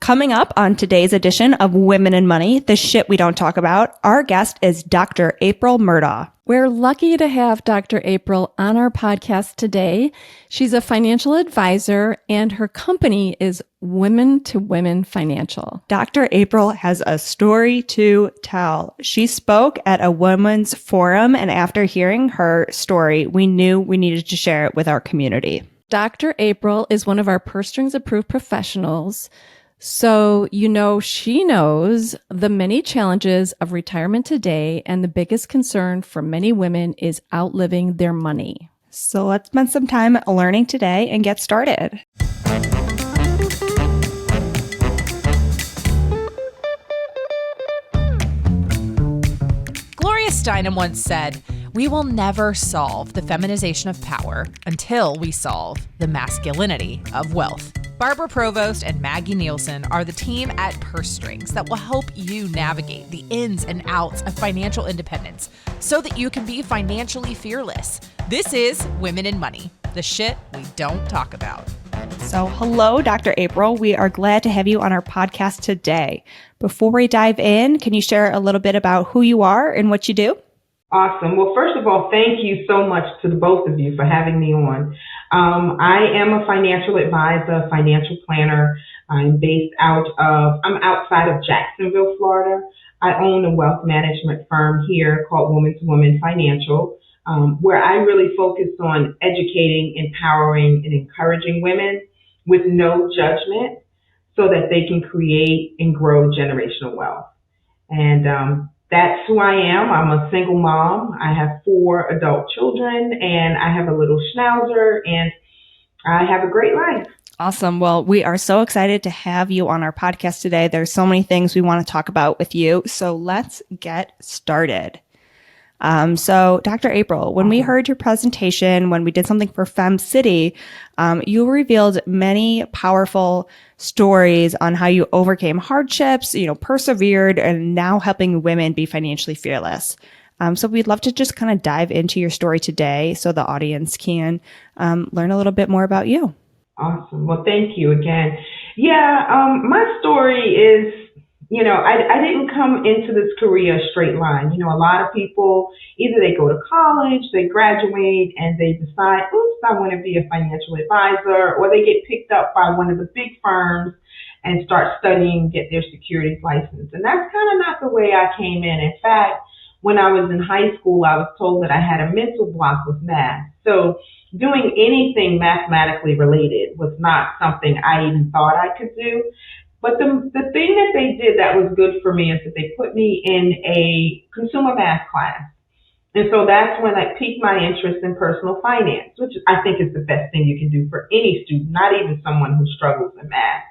Coming up on today's edition of Women in Money, the shit we don't talk about, our guest is Dr. April Murdaugh. We're lucky to have Dr. April on our podcast today. She's a financial advisor and her company is Women to Women Financial. Dr. April has a story to tell. She spoke at a women's forum, and after hearing her story, we knew we needed to share it with our community. Dr. April is one of our purse strings approved professionals. So, she knows the many challenges of retirement today, and the biggest concern for many women is outliving their money. So let's spend some time learning today and get started. Gloria Steinem once said, "We will never solve the feminization of power until we solve the masculinity of wealth." Barbara Provost and Maggie Nielsen are the team at Purse Strings that will help you navigate the ins and outs of financial independence so that you can be financially fearless. This is Women in Money, the shit we don't talk about. So hello, Dr. April. We are glad to have you on our podcast today. Before we dive in, can you share a little bit about who you are and what you do? Awesome. Well, first of all, thank you so much to the both of you for having me on. I am a financial advisor, financial planner. I'm outside of Jacksonville, Florida. I own a wealth management firm here called Women to Women Financial, where I really focus on educating, empowering, and encouraging women with no judgment so that they can create and grow generational wealth. And that's who I am. I'm a single mom. I have 4 adult children, and I have a little schnauzer, and I have a great life. Awesome. Well, we are so excited to have you on our podcast today. There's so many things we want to talk about with you. So let's get started. So Dr. April, when we heard your presentation, when we did something for Fem City, you revealed many powerful stories on how you overcame hardships, persevered, and now helping women be financially fearless. So we'd love to just kind of dive into your story today so the audience can learn a little bit more about you. Awesome. Well, thank you again. Yeah, my story is, I didn't come into this career a straight line. A lot of people, either they go to college, they graduate, and they decide, oops, I want to be a financial advisor, or they get picked up by one of the big firms and start studying, get their securities license. And that's kind of not the way I came in. In fact, when I was in high school, I was told that I had a mental block with math. So doing anything mathematically related was not something I even thought I could do. But the thing that they did that was good for me is that they put me in a consumer math class. And so that's when I piqued my interest in personal finance, which I think is the best thing you can do for any student, not even someone who struggles in math.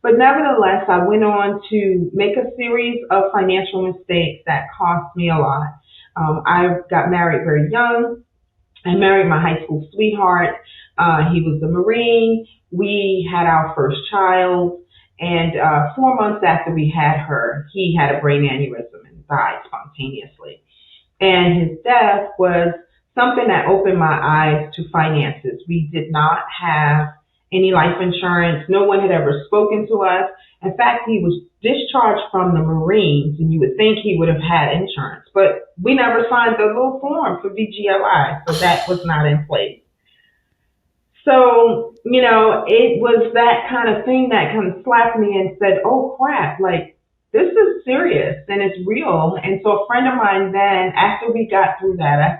But nevertheless, I went on to make a series of financial mistakes that cost me a lot. I got married very young. I married my high school sweetheart. He was a Marine. We had our first child. And 4 months after we had her, he had a brain aneurysm and died spontaneously. And his death was something that opened my eyes to finances. We did not have any life insurance. No one had ever spoken to us. In fact, he was discharged from the Marines, and you would think he would have had insurance. But we never signed the little form for VGLI, so that was not in place. So, it was that kind of thing that kind of slapped me and said, oh, crap, this is serious and it's real. And so a friend of mine then, after I got through that,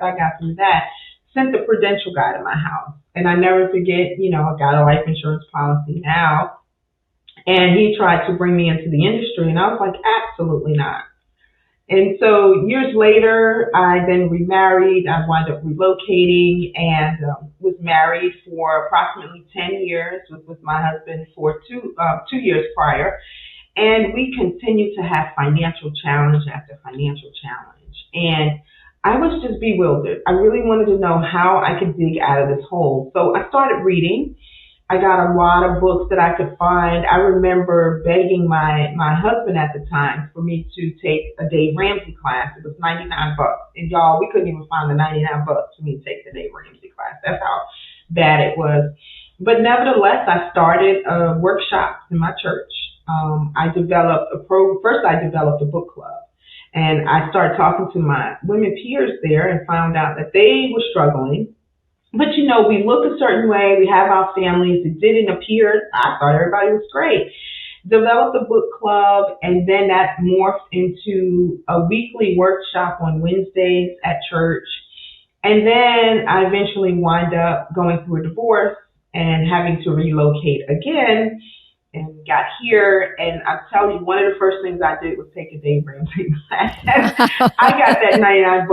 sent the Prudential guy to my house. And I never forget, I got a life insurance policy now. And he tried to bring me into the industry. And I was like, absolutely not. And so years later, I then remarried. I wound up relocating and was married for approximately 10 years, was with my husband for two years prior. And we continued to have financial challenge after financial challenge. And I was just bewildered. I really wanted to know how I could dig out of this hole. So I started reading. I got a lot of books that I could find. I remember begging my husband at the time for me to take a Dave Ramsey class. It was $99. And y'all, we couldn't even find the $99 for me to take the Dave Ramsey class. That's how bad it was. But nevertheless, I started workshops in my church. I developed first I developed a book club. And I started talking to my women peers there and found out that they were struggling. But, we look a certain way. We have our families. It didn't appear. I thought everybody was great. Developed a book club, and then that morphed into a weekly workshop on Wednesdays at church. And then I eventually wind up going through a divorce and having to relocate again. And got here, and I tell you, one of the first things I did was take a Dave Ramsey class. I got that $99.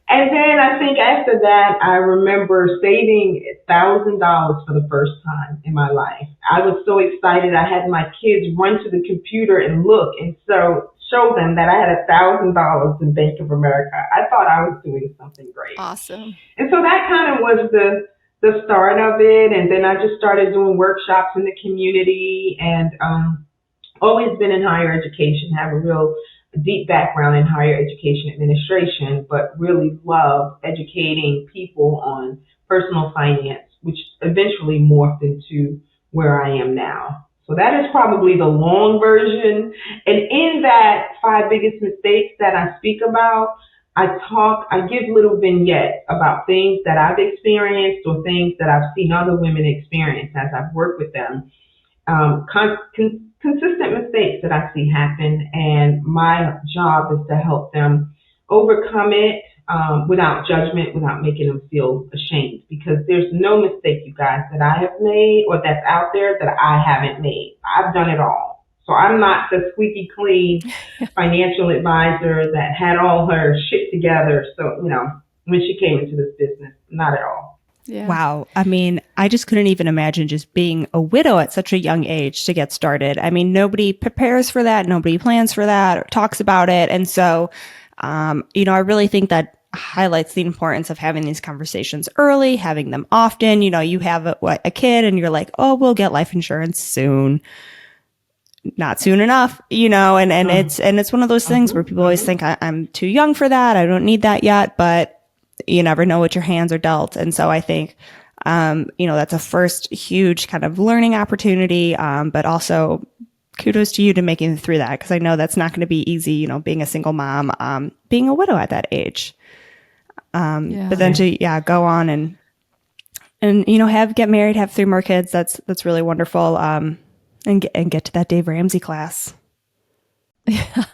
And then I think after that, I remember saving $1,000 for the first time in my life. I was so excited. I had my kids run to the computer and look and show them that I had $1,000 in Bank of America. I thought I was doing something great. Awesome. And so that kind of was the start of it. And then I just started doing workshops in the community, and always been in higher education, have a real deep background in higher education administration, but really love educating people on personal finance, which eventually morphed into where I am now. So that is probably the long version. And in that 5 biggest mistakes that I speak about, I give little vignettes about things that I've experienced or things that I've seen other women experience as I've worked with them. Consistent mistakes that I see happen, and my job is to help them overcome it without judgment, without making them feel ashamed, because there's no mistake, you guys, that I have made or that's out there that I haven't made. I've done it all. So I'm not the squeaky clean financial advisor that had all her shit together. So, when she came into this business, not at all. Yeah. Wow. I mean, I just couldn't even imagine just being a widow at such a young age to get started. I mean, nobody prepares for that. Nobody plans for that or talks about it. And so, I really think that highlights the importance of having these conversations early, having them often. You have a kid and you're like, oh, we'll get life insurance soon. Not soon enough, and it's one of those things where people always think I'm too young for that. I don't need that yet, but you never know what your hands are dealt. And so I think, that's a first huge kind of learning opportunity. But also kudos to you to making it through that. Cause I know that's not going to be easy, being a single mom, being a widow at that age. But then to go on and get married, have 3 more kids. That's really wonderful. And get to that Dave Ramsey class. Yeah.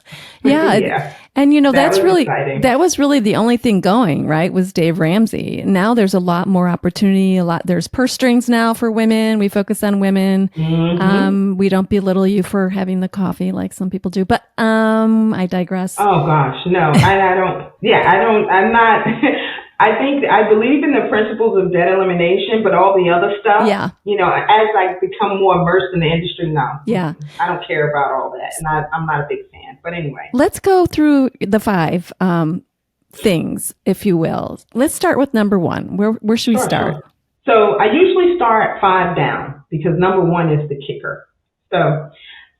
And that was really the only thing going, right? Was Dave Ramsey. Now there's a lot more opportunity, there's purse strings now for women. We focus on women. Mm-hmm. We don't belittle you for having the coffee like some people do, but I digress. Oh gosh, no, I'm not. I believe in the principles of debt elimination, but all the other stuff, as I become more immersed in the industry now, I don't care about all that. And I'm not a big fan, but anyway. Let's go through the 5 things, if you will. Let's start with number 1. Where should we start? Sure. So I usually start 5 down because number 1 is the kicker. So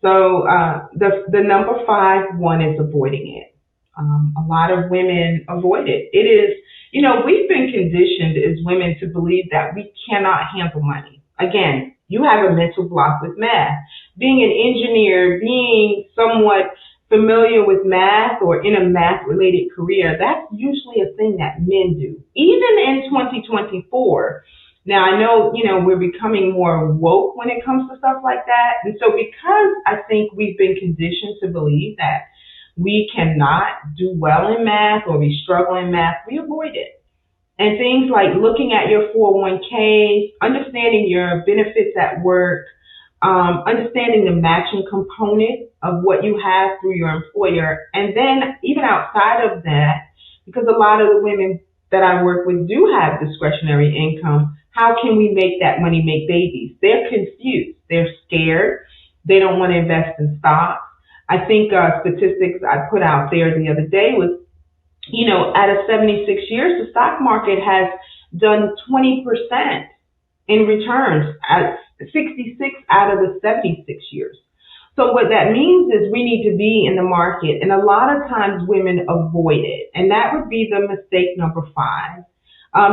the number 5 one is avoiding it. A lot of women avoid it. It is, we've been conditioned as women to believe that we cannot handle money. Again, you have a mental block with math. Being an engineer, being somewhat familiar with math or in a math-related career, that's usually a thing that men do. Even in 2024. Now, I know, we're becoming more woke when it comes to stuff like that. And so because I think we've been conditioned to believe that we cannot do well in math or we struggle in math, we avoid it. And things like looking at your 401k, understanding your benefits at work, understanding the matching component of what you have through your employer. And then even outside of that, because a lot of the women that I work with do have discretionary income, how can we make that money make babies? They're confused. They're scared. They don't want to invest in stocks. I think statistics I put out there the other day was, out of 76 years, the stock market has done 20% in returns at 66 out of the 76 years. So what that means is we need to be in the market, and a lot of times women avoid it, and that would be the mistake number 5.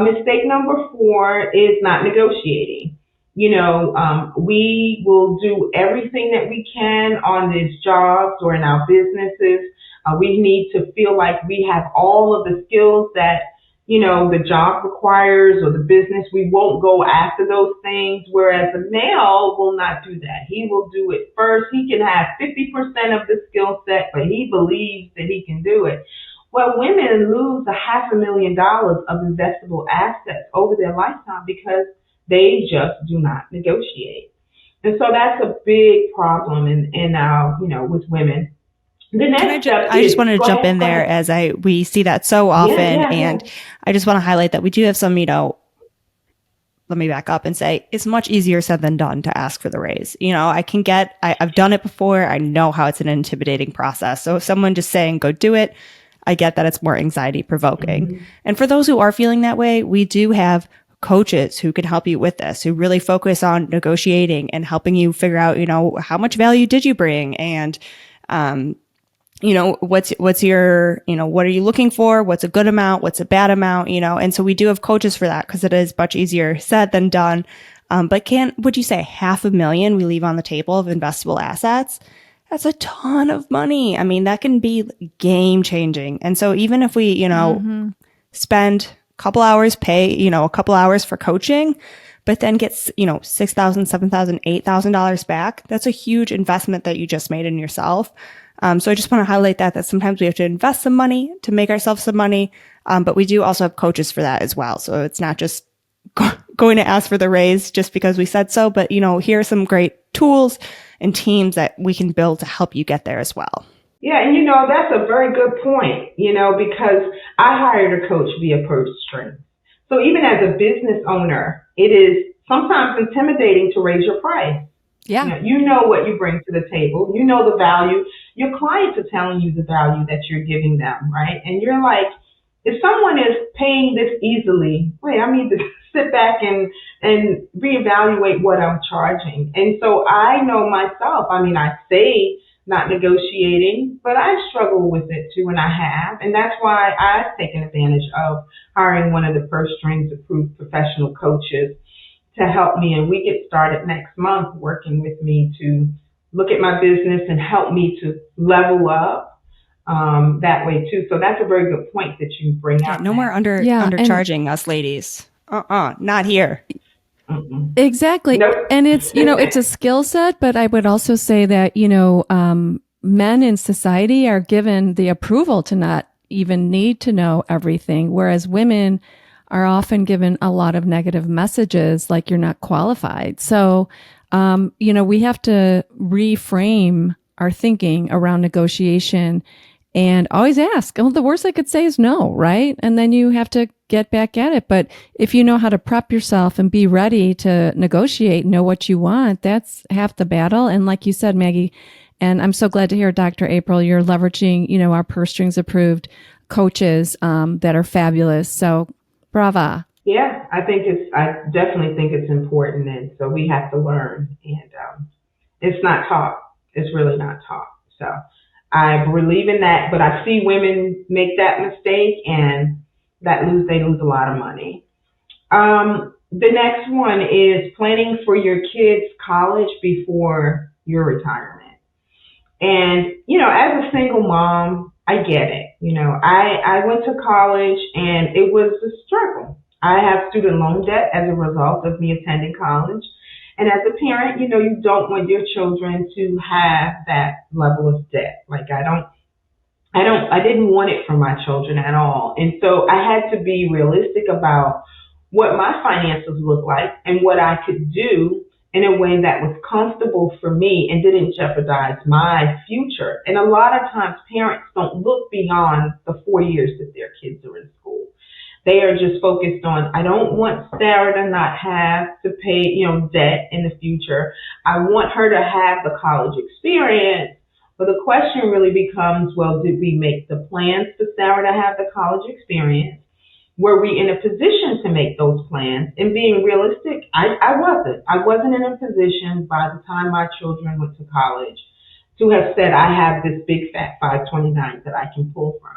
Mistake number 4 is not negotiating. we will do everything that we can on these jobs or in our businesses. We need to feel like we have all of the skills that, the job requires or the business. We won't go after those things, whereas a male will not do that. He will do it first. He can have 50% of the skill set, but he believes that he can do it. Well, women lose $500,000 of investable assets over their lifetime because they just do not negotiate. And so that's a big problem in our, with women. The next step I is, just wanted to go jump ahead, in go there ahead. as we see that so often. And Yeah. I just want to highlight that we do have some, let me back up and say it's much easier said than done to ask for the raise. I've done it before. I know how it's an intimidating process. So if someone just saying, go do it, I get that it's more anxiety provoking. Mm-hmm. And for those who are feeling that way, we do have coaches who can help you with this, who really focus on negotiating and helping you figure out, how much value did you bring? And, what's your, what are you looking for? What's a good amount? What's a bad amount? And so we do have coaches for that because it is much easier said than done. But would you say $500,000 we leave on the table of investable assets? That's a ton of money. I mean, that can be game changing. And so even if we, spend a couple hours, pay, a couple hours for coaching, but then get, $6,000, $7,000, $8,000 back, that's a huge investment that you just made in yourself. So I just want to highlight that sometimes we have to invest some money to make ourselves some money. But we do also have coaches for that as well. So it's not just going to ask for the raise just because we said so, but here are some great tools and teams that we can build to help you get there as well. Yeah, and that's a very good point, because I hired a coach via purse strings. So even as a business owner, it is sometimes intimidating to raise your price. Yeah. You know what you bring to the table. You know the value. Your clients are telling you the value that you're giving them, right? And you're like, if someone is paying this easily, wait, I need to sit back and reevaluate what I'm charging. And so I know myself, I say not negotiating, but I struggle with it too, and I have. And that's why I've taken advantage of hiring one of the First Strings approved professional coaches to help me. And we get started next month working with me to look at my business and help me to level up that way too. So that's a very good point that you bring Yeah, out. no more undercharging us ladies. Not here. Mm-mm. Exactly. Nope. And it's, it's a skill set, but I would also say that, men in society are given the approval to not even need to know everything, whereas women are often given a lot of negative messages like you're not qualified. So, we have to reframe our thinking around negotiation and always ask. Oh, the worst I could say is no, right? And then you have to get back at it. But if you know how to prep yourself and be ready to negotiate, know what you want, that's half the battle. And like you said, Maggie, and I'm so glad to hear, Dr. April, you're leveraging, our purse strings approved coaches that are fabulous. So brava. Yeah, I definitely think it's important. And so we have to learn. And it's not taught. It's really not taught. So I believe in that, but I see women make that mistake and they lose a lot of money. The next one is planning for your kids' college before your retirement. And, as a single mom, I get it. I went to college and it was a struggle. I have student loan debt as a result of me attending college. And as a parent, you don't want your children to have that level of debt. Like I didn't want it for my children at all. And so I had to be realistic about what my finances looked like and what I could do in a way that was comfortable for me and didn't jeopardize my future. And a lot of times parents don't look beyond the 4 years that their kids are in school. They are just focused on, I don't want Sarah to not have to pay, debt in the future. I want her to have the college experience. But the question really becomes, well, did we make the plans for Sarah to have the college experience? Were we in a position to make those plans? And being realistic, I wasn't. I wasn't in a position by the time my children went to college to have said, I have this big fat 529 that I can pull from.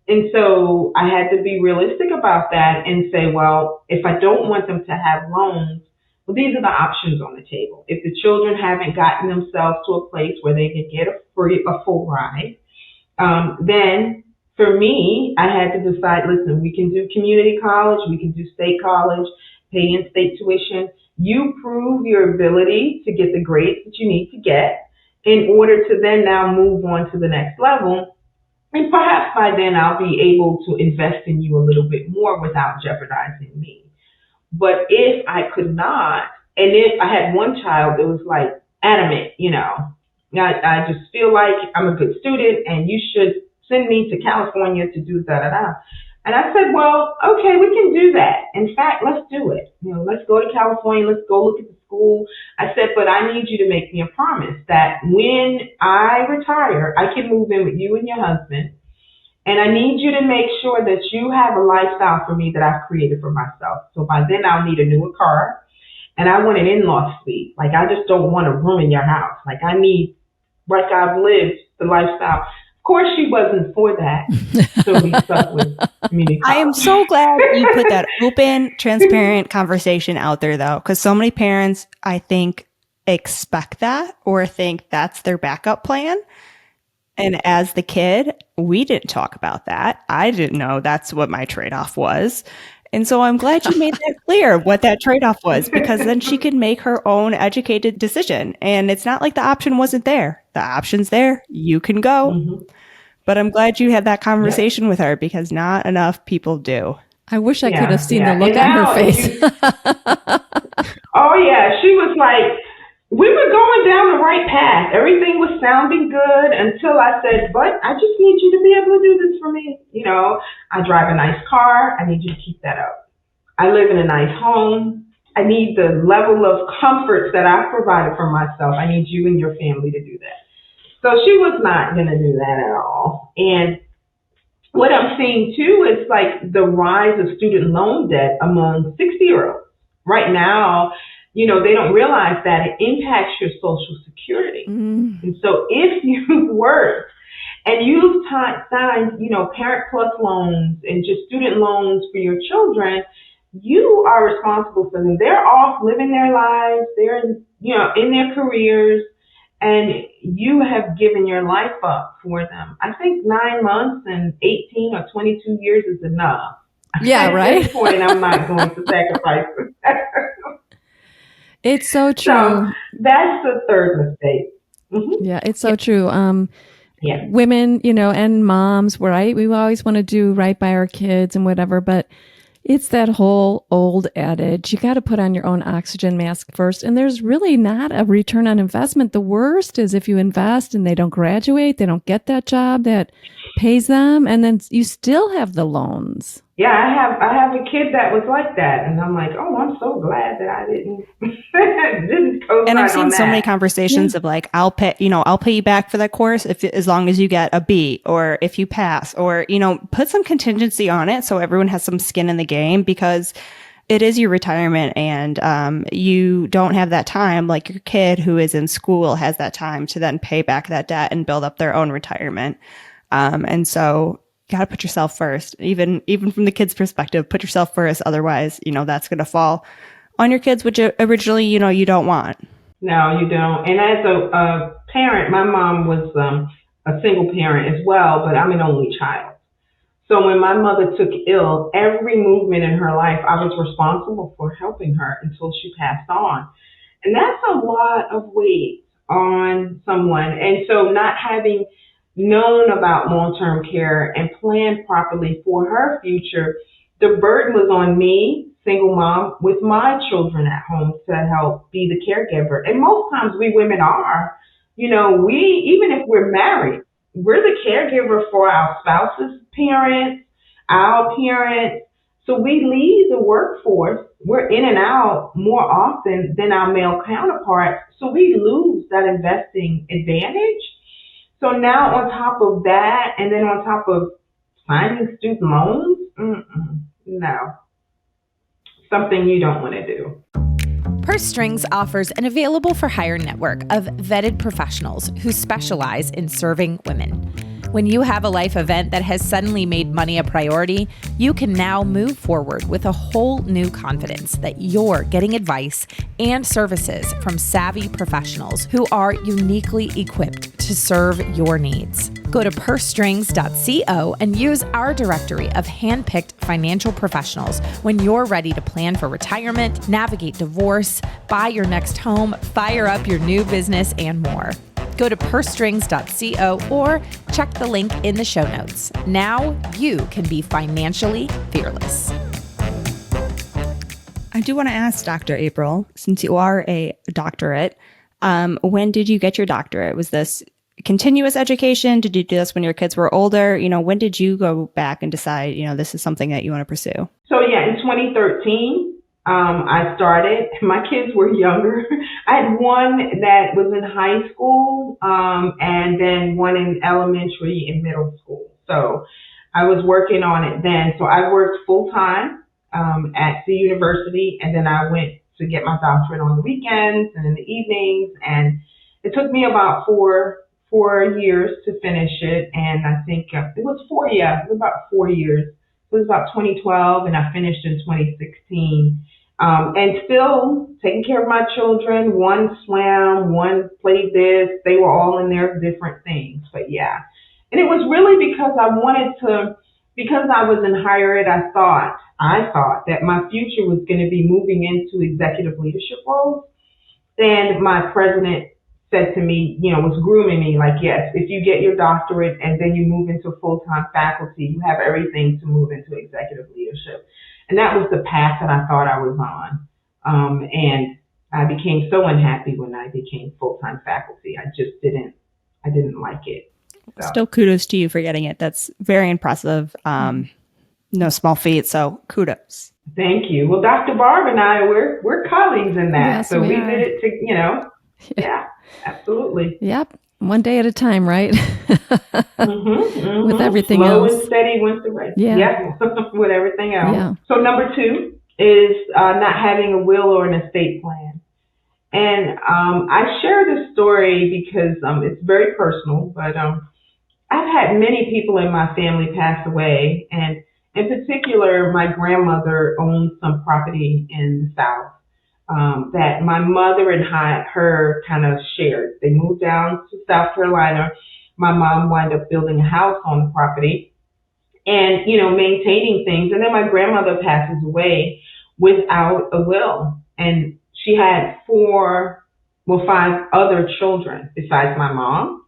And so I had to be realistic about that and say, well, if I don't want them to have loans, well, these are the options on the table. If the children haven't gotten themselves to a place where they can get a full ride, then for me, I had to decide, listen, we can do community college, we can do state college, pay in state tuition. You prove your ability to get the grades that you need to get in order to then now move on to the next level. And perhaps by then I'll be able to invest in you a little bit more without jeopardizing me. But if I could not, and if I had one child that was like adamant, I just feel like I'm a good student and you should send me to California to do da-da-da. And I said, well, okay, we can do that. In fact, let's do it. Let's go to California. Let's go look at the school. I said, but I need you to make me a promise that when I retire, I can move in with you and your husband. And I need you to make sure that you have a lifestyle for me that I've created for myself. So by then I'll need a newer car. And I want an in-law suite. Like, I just don't want a room in your house. Like, I need, like I've lived the lifestyle. Of course, she wasn't for that. So we stuck with community college. I am so glad you put that open, transparent conversation out there, though, because so many parents, I think, expect that or think that's their backup plan. And as the kid, we didn't talk about that. I didn't know that's what my trade-off was. And so I'm glad you made that clear what that trade-off was, because then she could make her own educated decision. And it's not like the option wasn't there. The option's there. You can go. Mm-hmm. But I'm glad you had that conversation with her, because not enough people do. I wish I could have seen the look on her face. Oh, yeah. She was like, we were going down the right path. Everything was sounding good until I said, but I just need you to be able to do this for me. I drive a nice car. I need you to keep that up. I live in a nice home. I need the level of comforts that I've provided for myself. I need you and your family to do that. So she was not going to do that at all. And what I'm seeing too is like the rise of student loan debt among 60-year-olds. Right now, they don't realize that it impacts your Social Security. Mm. And so if you work and you've signed, Parent Plus loans and just student loans for your children, you are responsible for them. They're off living their lives. They're, in their careers, and you have given your life up for them. I think 9 months and 18 or 22 years is enough. Yeah, right. At this point, I'm not going to sacrifice them. It's so true. So that's the third mistake. Mm-hmm. Yeah, it's so true. Yeah. Women, and moms, right? We always want to do right by our kids and whatever, but it's that whole old adage. You got to put on your own oxygen mask first. And there's really not a return on investment. The worst is if you invest and they don't graduate, they don't get that job that pays them, and then you still have the loans. Yeah, I have a kid that was like that, and I'm like, oh, I'm so glad that I didn't co-sign. And I've seen on so that. many conversations of like, I'll pay you back for that course as long as you get a B, or if you pass, or put some contingency on it so everyone has some skin in the game, because it is your retirement, and you don't have that time like your kid who is in school has that time to then pay back that debt and build up their own retirement. And so you got to put yourself first, even from the kid's perspective, put yourself first. Otherwise, that's going to fall on your kids, which originally, you don't want. No, you don't. And as a parent, my mom was a single parent as well, but I'm an only child. So when my mother took ill, every movement in her life, I was responsible for helping her until she passed on. And that's a lot of weight on someone. And so not having known about long-term care and planned properly for her future, the burden was on me, single mom, with my children at home to help be the caregiver. And most times we women are, even if we're married, we're the caregiver for our spouse's parents, our parents. So we leave the workforce. We're in and out more often than our male counterparts. So we lose that investing advantage. So now on top of that, and then on top of signing student loans, no. Something you don't want to do. Purse Strings offers an available for hire network of vetted professionals who specialize in serving women. When you have a life event that has suddenly made money a priority, you can now move forward with a whole new confidence that you're getting advice and services from savvy professionals who are uniquely equipped to serve your needs. Go to pursestrings.co and use our directory of handpicked financial professionals when you're ready to plan for retirement, navigate divorce, buy your next home, fire up your new business, and more. Go to pursestrings.co or check the link in the show notes. Now you can be financially fearless. I do want to ask Dr. April, since you are a doctorate, when did you get your doctorate? Was this continuous education? Did you do this when your kids were older? When did you go back and decide, this is something that you want to pursue? So yeah, in 2013, I started. My kids were younger. I had one that was in high school, and then one in elementary and middle school. So I was working on it then. So I worked full time at the university, and then I went to get my doctorate on the weekends and in the evenings. And it took me about four years to finish it. And I think it was about 4 years. It was about 2012, and I finished in 2016. And still taking care of my children. One swam, one played this. They were all in their different things. But yeah. And it was really because because I was in higher ed, I thought that my future was going to be moving into executive leadership roles. And my president said to me, was grooming me like, yes, if you get your doctorate and then you move into full-time faculty, you have everything to move into executive leadership. And that was the path that I thought I was on. And I became so unhappy when I became full-time faculty. I didn't like it. So. Still kudos to you for getting it. That's very impressive. No small feat. So kudos. Thank you. Well, Dr. Barb and I, we're colleagues in that. Yes, so we are. did it yeah, absolutely. Yep. One day at a time, right? With everything Slow else. and steady wins the race. Yeah. With everything else. Yeah. So number 2 is not having a will or an estate plan. And I share this story because it's very personal, but I've had many people in my family pass away. And in particular, my grandmother owned some property in the South. That my mother and her kind of shared. They moved down to South Carolina. My mom wound up building a house on the property and, maintaining things. And then my grandmother passes away without a will. And she had 5 other children besides my mom.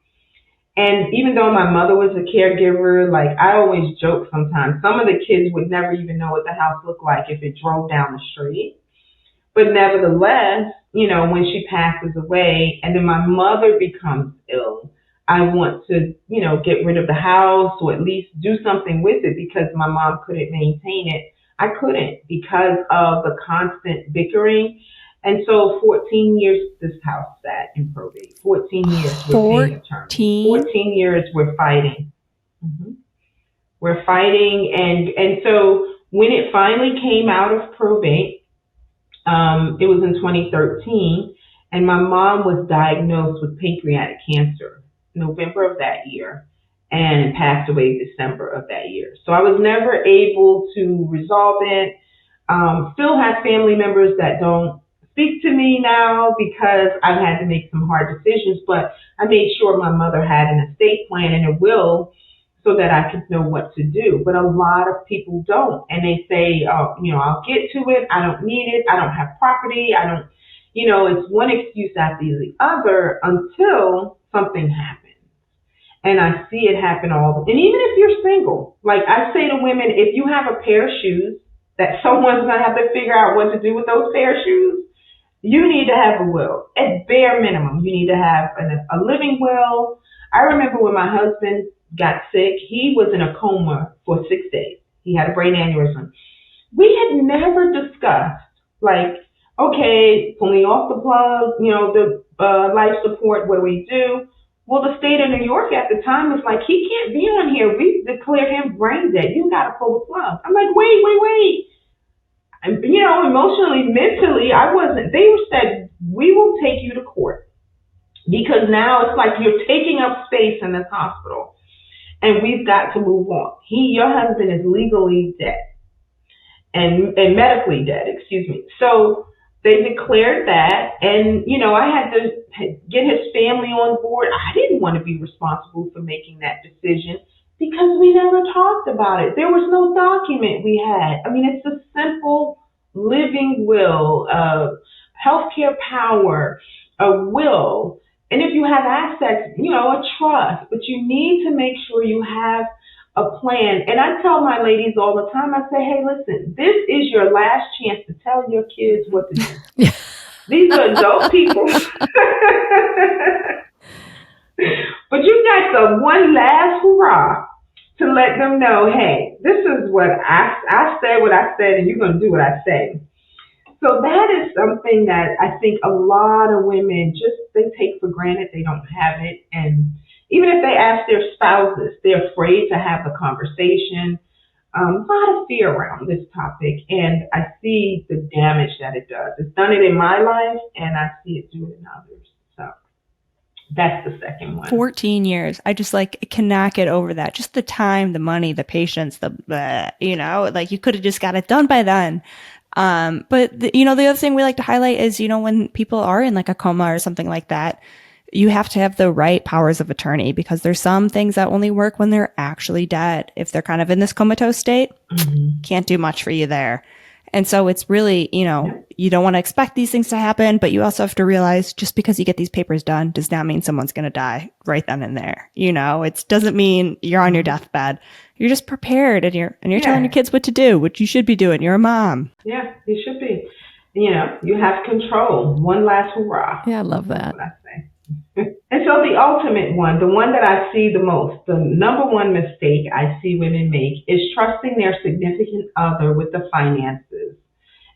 And even though my mother was a caregiver, like I always joke sometimes, some of the kids would never even know what the house looked like if it drove down the street. But nevertheless, when she passes away and then my mother becomes ill, I want to, get rid of the house or at least do something with it because my mom couldn't maintain it. I couldn't because of the constant bickering. And so 14 years this house sat in probate. 14 years we're paying attorney. 14 years we're fighting. Mm-hmm. We're fighting. And so when it finally came out of probate, it was in 2013, and my mom was diagnosed with pancreatic cancer November of that year and passed away December of that year. So I was never able to resolve it. Still have family members that don't speak to me now because I've had to make some hard decisions, but I made sure my mother had an estate plan and a will so that I could know what to do. But a lot of people don't. And they say, I'll get to it. I don't need it. I don't have property. I don't, it's one excuse after the other until something happens. And I see it happen and even if you're single, like I say to women, if you have a pair of shoes that someone's going to have to figure out what to do with those pair of shoes, you need to have a will. At bare minimum, you need to have a living will. I remember when my husband got sick, he was in a coma for 6 days. He had a brain aneurysm. We had never discussed, okay, pulling off the plug, the life support, what do we do? Well, the state of New York at the time was like, he can't be on here. We declared him brain dead. You got to pull the plug. I'm like, wait. And, emotionally, mentally, they said, we will take you to court because now it's like you're taking up space in this hospital. and we've got to move on. Your husband is legally dead and medically dead, excuse me. So they declared that, and I had to get his family on board. I didn't want to be responsible for making that decision because we never talked about it. There was no document we had. I mean, it's a simple living will, healthcare power, a will, and if you have assets, a trust. But you need to make sure you have a plan. And I tell my ladies all the time, I say, hey, listen, this is your last chance to tell your kids what to do. These are adult people. But you got the one last hurrah to let them know, hey, this is what I said what I said, and you're going to do what I say. So that is something that I think a lot of women they take for granted. They don't have it. And even if they ask their spouses, they're afraid to have the conversation. A lot of fear around this topic, and I see the damage that it does. It's done it in my life, and I see it do it in others. So that's the second one. 14 years. I just cannot get over that. Just the time, the money, the patience, you could have just got it done by then. But the other thing we like to highlight is, when people are in a coma or something like that, you have to have the right powers of attorney, because there's some things that only work when they're actually dead. If they're kind of in this comatose state, can't do much for you there. And so it's really, you don't want to expect these things to happen, but you also have to realize just because you get these papers done does not mean someone's going to die right then and there. It doesn't mean you're on your deathbed. You're just prepared, and you're telling your kids what to do, what you should be doing. You're a mom. Yeah, you should be. You have control. One last hurrah. Yeah, I love that. That's what I say. And so the ultimate one, the one that I see the most, the number one mistake I see women make is trusting their significant other with the finances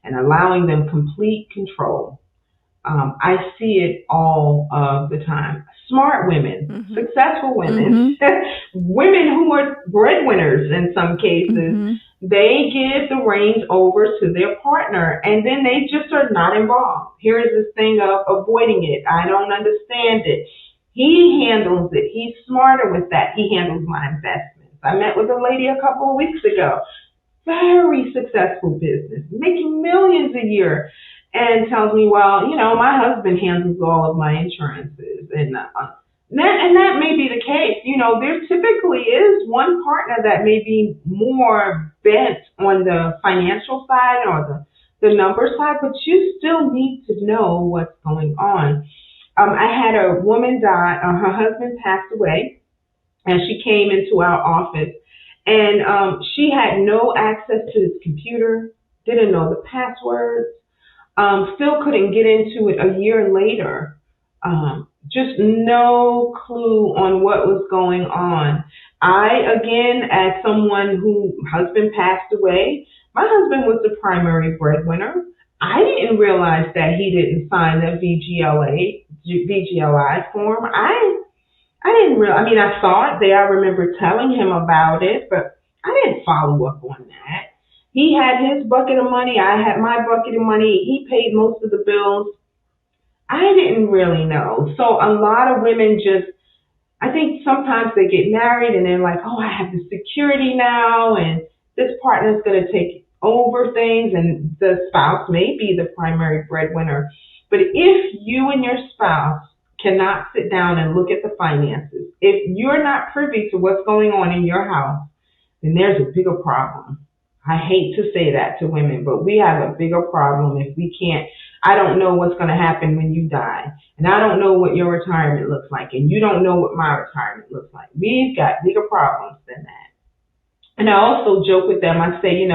and allowing them complete control. I see it all of the time. Smart women, successful women, women who are breadwinners in some cases, they give the reins over to their partner, and then they just are not involved. Here is this thing of avoiding it. I don't understand it. He handles it. He's smarter with that. He handles my investments. I met with a lady a couple of weeks ago, very successful business, making millions a year, and tells me, well, my husband handles all of my insurances. And that may be the case. There typically is one partner that may be more bent on the financial side or the number side, but you still need to know what's going on. I had a woman die. Her husband passed away, and she came into our office, and she had no access to his computer, didn't know the passwords, still couldn't get into it a year later. Just no clue on what was going on. I, again, as someone whose husband passed away, my husband was the primary breadwinner. I didn't realize that he didn't sign the VGLI form. I didn't realize, I saw it there. I remember telling him about it, but I didn't follow up on that. He had his bucket of money. I had my bucket of money. He paid most of the bills. I didn't really know. So a lot of women I think sometimes they get married and they're like, oh, I have the security now, and this partner's going to take over things, and the spouse may be the primary breadwinner. But if you and your spouse cannot sit down and look at the finances, if you're not privy to what's going on in your house, then there's a bigger problem. I hate to say that to women, but we have a bigger problem if we can't. I don't know what's going to happen when you die, and I don't know what your retirement looks like, and you don't know what my retirement looks like. We've got bigger problems than that. And I also joke with them. I say,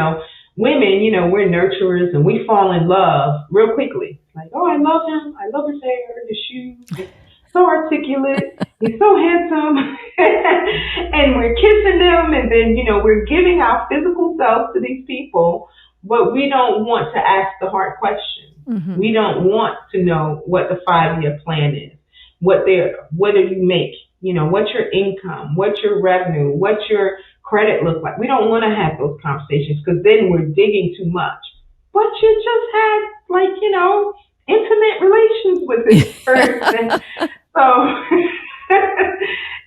women, we're nurturers, and we fall in love real quickly. Like, oh, I love him. I love his hair, his shoes. He's so articulate. He's so handsome. And we're kissing them, and then, we're giving our physical selves to these people, but we don't want to ask the hard questions. We don't want to know what the 5-year plan is, what do you make, what's your income, what's your revenue, what's your credit look like. We don't want to have those conversations, because then we're digging too much. But you just had intimate relations with this person. So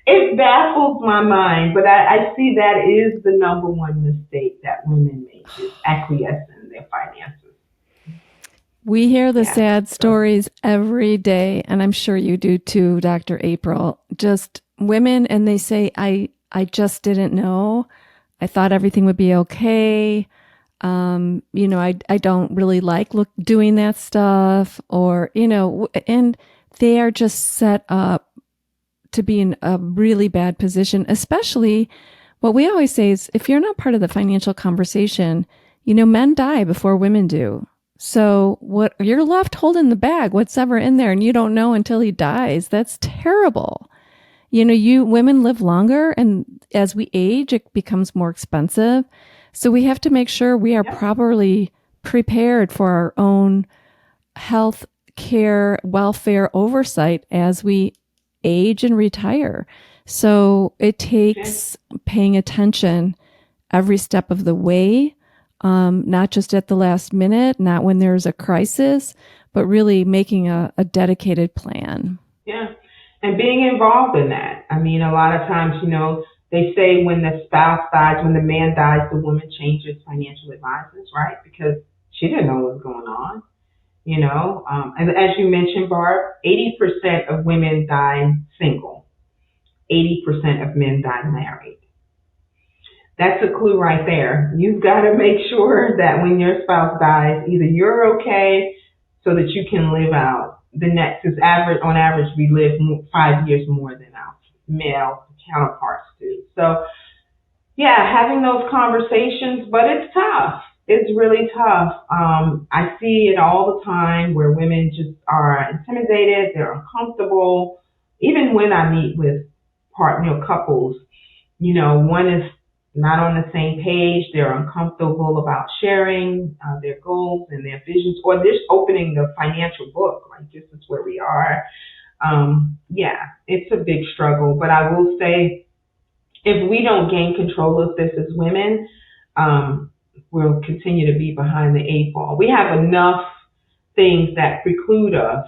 if baffles my mind, but I see that is the number one mistake that women make is acquiescing in their finances. We hear the sad So, stories every day, and I'm sure you do too, Dr. April. Just women, and they say, I just didn't know. I thought everything would be okay. I don't really like doing that stuff, or, and they are just set up to be in a really bad position, especially what we always say is if you're not part of the financial conversation, men die before women do. So what you're left holding the bag, what's ever in there, and you don't know until he dies. That's terrible. Women live longer, and as we age, it becomes more expensive. So we have to make sure we are properly prepared for our own health care, welfare oversight as we age and retire. So it takes paying attention every step of the way, not just at the last minute, not when there's a crisis, but really making a dedicated plan. Yeah. And being involved in that. I mean, a lot of times, they say when the spouse dies, when the man dies, the woman changes financial advisors, right? Because she didn't know what was going on, And as you mentioned, Barb, 80% of women die single. 80% of men die married. That's a clue right there. You've got to make sure that when your spouse dies, either you're okay so that you can live out the next, because on average, we live 5 years more than our male counterparts do. So, having those conversations, but it's tough. It's really tough. I see it all the time where women just are intimidated, they're uncomfortable. Even when I meet with couples, one is not on the same page, they're uncomfortable about sharing their goals and their visions, or just opening the financial book, like this is where we are. It's a big struggle, but I will say if we don't gain control of this as women, we'll continue to be behind the eight ball. We have enough things that preclude us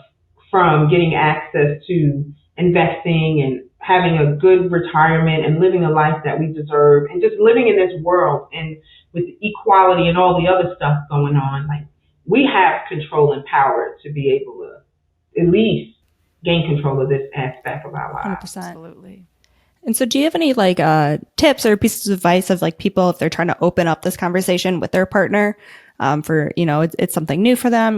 from getting access to investing and having a good retirement and living a life that we deserve and just living in this world and with equality and all the other stuff going on. Like, we have control and power to be able to at least gain control of this aspect of our lives. 100%. Absolutely. And so do you have any tips or pieces of advice of people if they're trying to open up this conversation with their partner for, it's something new for them?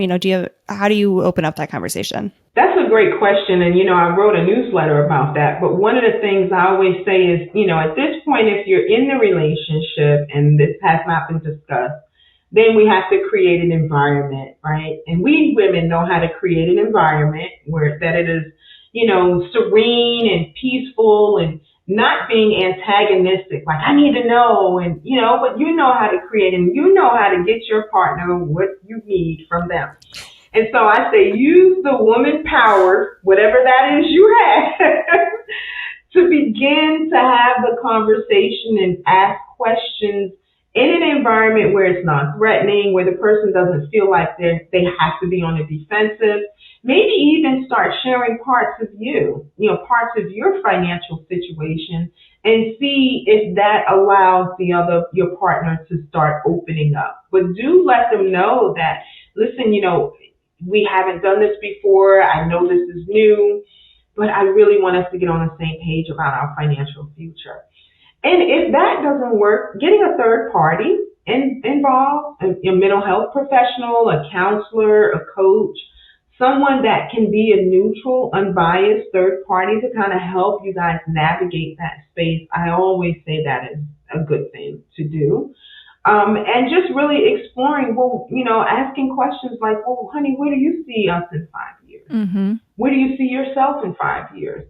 How do you open up that conversation? That's a great question. And, I wrote a newsletter about that. But one of the things I always say is, at this point, if you're in the relationship and this has not been discussed, then we have to create an environment, right? And we women know how to create an environment that it is, serene and peaceful and not being antagonistic. Like, I need to know, and, but you know how to create and you know how to get your partner what you need from them. And so I say, use the woman power, whatever that is you have, to begin to have the conversation and ask questions in an environment where it's non-threatening, where the person doesn't feel like they have to be on the defensive. Maybe even start sharing parts of parts of your financial situation, and see if that allows your partner to start opening up. But do let them know that, listen, we haven't done this before. I know this is new, but I really want us to get on the same page about our financial future. And if that doesn't work, getting a third party involved, a mental health professional, a counselor, a coach, someone that can be a neutral, unbiased third party to kind of help you guys navigate that space. I always say that is a good thing to do. And just really exploring, asking questions like, well, honey, where do you see us in 5 years? Mm-hmm. Where do you see yourself in 5 years?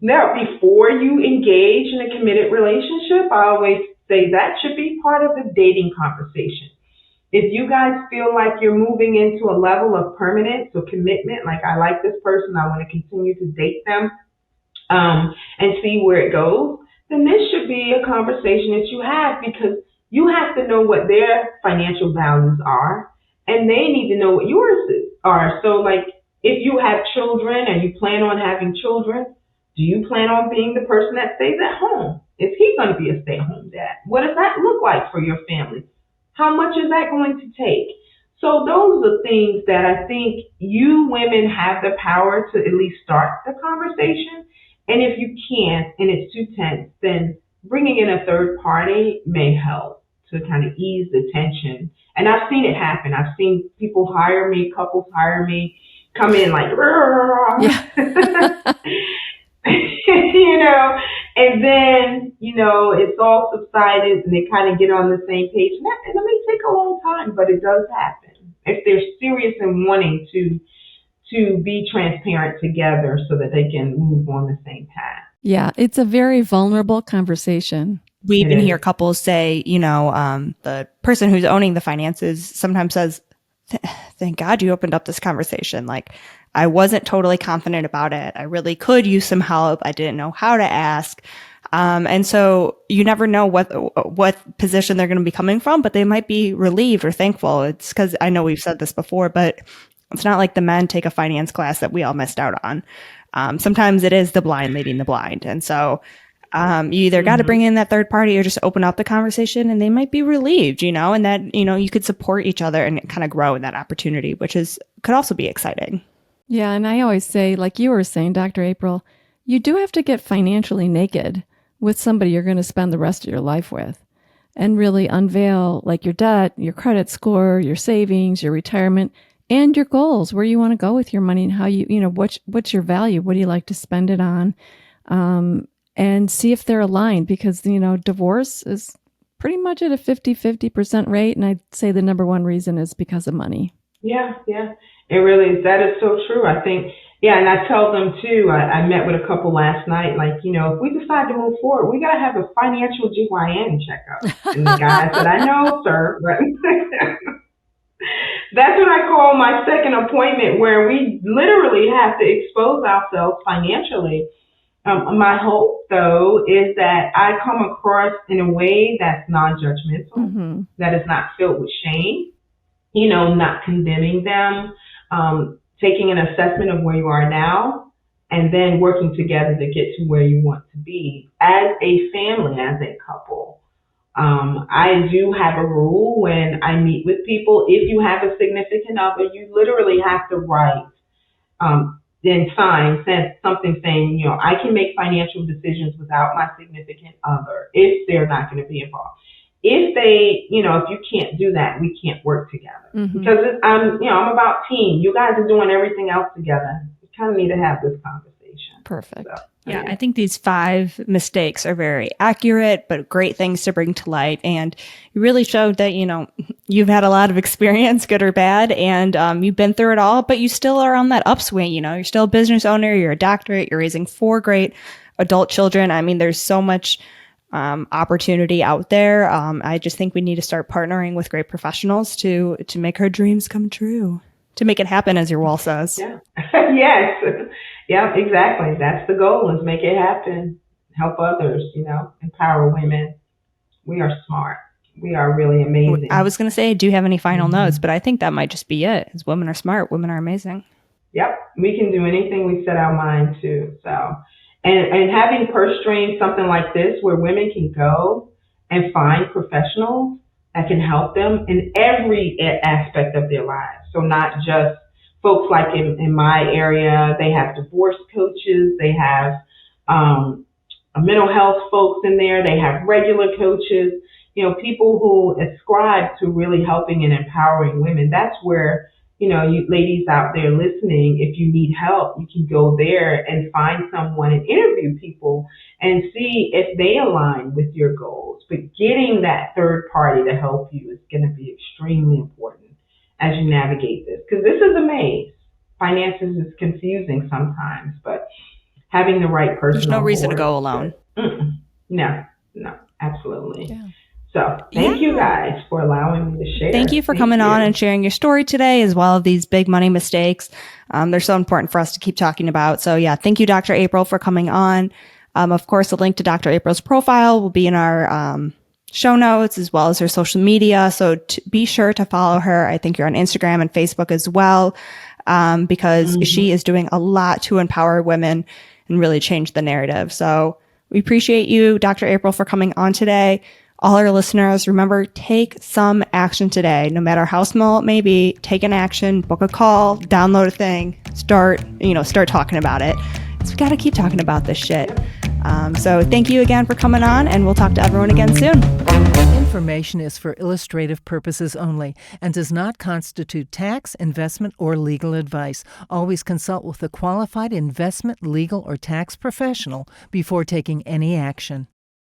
Now, before you engage in a committed relationship, I always say that should be part of the dating conversation. If you guys feel like you're moving into a level of permanence or commitment, like I like this person, I want to continue to date them, and see where it goes, then this should be a conversation that you have, because you have to know what their financial values are, and they need to know what yours are. So, like, if you have children and you plan on having children, Do you plan on being the person that stays at home? Is he going to be a stay-at-home dad? What does that look like for your family? How much is that going to take? So those are things that I think you women have the power to at least start the conversation. And if you can't, and it's too tense, then bringing in a third party may help to kind of ease the tension. And I've seen it happen. I've seen people hire me, couples hire me, come in like, Yeah. you know, and then, you know, it's all subsided and they kind of get on the same page. And it may take a long time, but it does happen if they're serious and wanting to be transparent together so that they can move on the same path. Yeah, it's a very vulnerable conversation. We even hear couples say, you know, the person who's owning the finances sometimes says, thank God you opened up this conversation. Like, I wasn't totally confident about it. I really could use some help. I didn't know how to ask. And so you never know what position they're going to be coming from, but they might be relieved or thankful. It's because I know we've said this before, but it's not like the men take a finance class that we all missed out on. Sometimes it is the blind leading the blind. And so you either got to bring in that third party or just open up the conversation, and they might be relieved, you know, and that, you know, you could support each other and kind of grow in that opportunity, which could also be exciting. Yeah, and I always say, like you were saying, Dr. April, you do have to get financially naked with somebody you're going to spend the rest of your life with and really unveil like your debt, your credit score, your savings, your retirement, and your goals, where you want to go with your money and how you know, what's your value? What do you like to spend it on? And see if they're aligned, because, you know, divorce is pretty much at a 50% rate. And I'd say the number one reason is because of money. Yeah. It really is. That is so true. I think, yeah, and I tell them too, I met with a couple last night, like, you know, if we decide to move forward, we got to have a financial GYN checkup. And the guy said, I know, sir, but that's what I call my second appointment, where we literally have to expose ourselves financially. My hope, though, is that I come across in a way that's non-judgmental, that is not filled with shame, you know, not condemning them, taking an assessment of where you are now, and then working together to get to where you want to be as a family, as a couple. I do have a rule when I meet with people. If you have a significant other, you literally have to write, then sign, send something saying, you know, I can make financial decisions without my significant other if they're not going to be involved. If they, you know, if you can't do that, we can't work together. Because I'm about team. You guys are doing everything else together. You kind of need to have this conversation. Perfect. So, Yeah, I think these 5 mistakes are very accurate, but great things to bring to light. And you really showed that, you know, you've had a lot of experience, good or bad, and you've been through it all, but you still are on that upswing. You know, you're still a business owner, you're a doctorate, you're raising 4 great adult children. I mean, there's so much opportunity out there. I just think we need to start partnering with great professionals to make our dreams come true, to make it happen, as your wall says. Yeah. Yes. Yeah, exactly. That's the goal, is make it happen. Help others, you know, empower women. We are smart. We are really amazing. I was going to say, do you have any final notes? But I think that might just be it. As women are smart, women are amazing. Yep. We can do anything we set our mind to. So, and having purse strings, something like this, where women can go and find professionals that can help them in every aspect of their lives. So not just folks like in my area, they have divorce coaches, they have mental health folks in there, they have regular coaches, you know, people who ascribe to really helping and empowering women. That's where, you know, you ladies out there listening, if you need help, you can go there and find someone and interview people and see if they align with your goals. But getting that third party to help you is going to be extremely important as you navigate this, because this is a maze. Finances is confusing sometimes, but having the right person. There's no reason to go alone. No, absolutely. Yeah. So thank you guys for allowing me to share. Thank you for coming on and sharing your story today, as well as these big money mistakes. They're so important for us to keep talking about. So yeah, thank you, Dr. April, for coming on. Of course, the link to Dr. April's profile will be in our show notes, as well as her social media. So be sure to follow her. I think you're on Instagram and Facebook as well, because she is doing a lot to empower women and really change the narrative. So we appreciate you, Dr. April, for coming on today. All our listeners, remember, take some action today. No matter how small it may be, take an action, book a call, download a thing, start talking about it. So we got to keep talking about this shit. So thank you again for coming on, and we'll talk to everyone again soon. Information is for illustrative purposes only and does not constitute tax, investment, or legal advice. Always consult with a qualified investment, legal, or tax professional before taking any action.